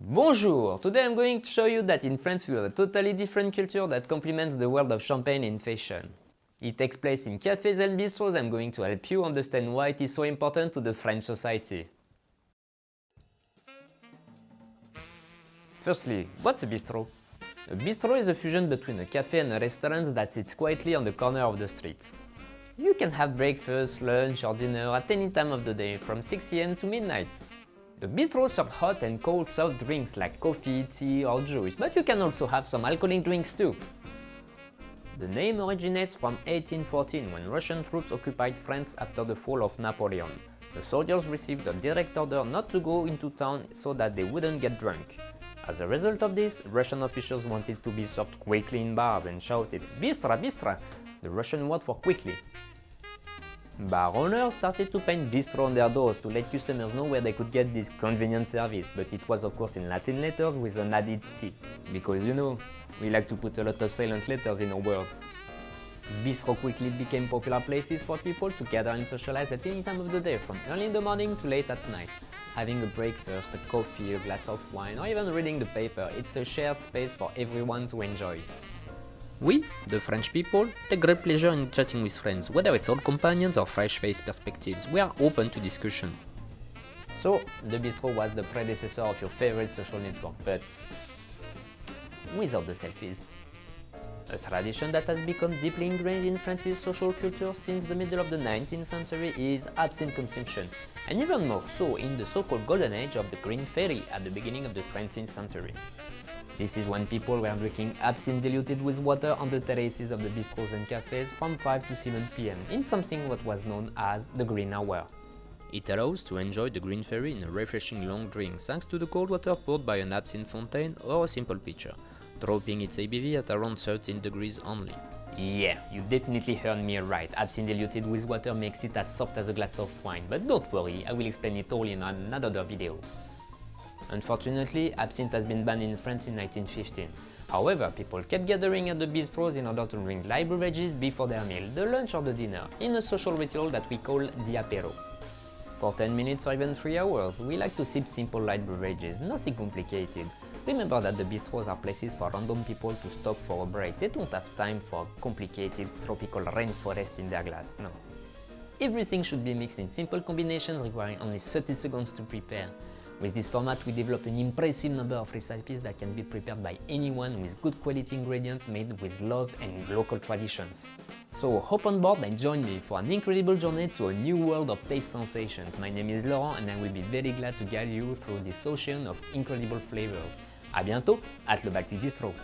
Bonjour! Today I'm going to show you that in France we have a totally different culture that complements the world of champagne in fashion. It takes place in cafés and bistrots. I'm going to help you understand why it is so important to the French society. Firstly, what's a bistrot? A bistrot is a fusion between a café and a restaurant that sits quietly on the corner of the street. You can have breakfast, lunch or dinner at any time of the day from 6 AM to midnight. The bistros serve hot and cold soft drinks like coffee, tea or juice, but you can also have some alcoholic drinks too. The name originates from 1814 when Russian troops occupied France after the fall of Napoleon. The soldiers received a direct order not to go into town so that they wouldn't get drunk. As a result of this, Russian officials wanted to be served quickly in bars and shouted "Bistra, bistra!", the Russian word for quickly. Bar owners started to paint bistro on their doors to let customers know where they could get this convenient service, but it was of course in Latin letters with an added T, because you know, we like to put a lot of silent letters in our words. Bistro quickly became popular places for people to gather and socialize at any time of the day, from early in the morning to late at night. Having a breakfast, a coffee, a glass of wine, or even reading the paper, it's a shared space for everyone to enjoy. We, the French people, take great pleasure in chatting with friends, whether it's old companions or fresh-faced perspectives. We are open to discussion. So, the bistro was the predecessor of your favorite social network, but without the selfies. A tradition that has become deeply ingrained in France's social culture since the middle of the 19th century is absinthe consumption, and even more so in the so-called golden age of the Green Ferry at the beginning of the 20th century. This is when people were drinking absinthe diluted with water on the terraces of the bistros and cafés from 5 to 7 PM in something what was known as the Green Hour. It allows to enjoy the Green Ferry in a refreshing long drink thanks to the cold water poured by an absinthe fountain or a simple pitcher, dropping its ABV at around 13 degrees only. Yeah, you definitely heard me right. Absinthe diluted with water makes it as soft as a glass of wine, but don't worry, I will explain it all in another video. Unfortunately, absinthe has been banned in France in 1915. However, people kept gathering at the bistros in order to drink light beverages before their meal, the lunch or the dinner, in a social ritual that we call the apéro. For 10 minutes or even 3 hours, we like to sip simple light beverages, nothing complicated. Remember that the bistros are places for random people to stop for a break. They don't have time for complicated tropical rainforest in their glass, no. Everything should be mixed in simple combinations requiring only 30 seconds to prepare. With this format, we develop an impressive number of recipes that can be prepared by anyone with good quality ingredients made with love and local traditions. So hop on board and join me for an incredible journey to a new world of taste sensations. My name is Laurent and I will be very glad to guide you through this ocean of incredible flavors. À bientôt at le Baltic Bistrot.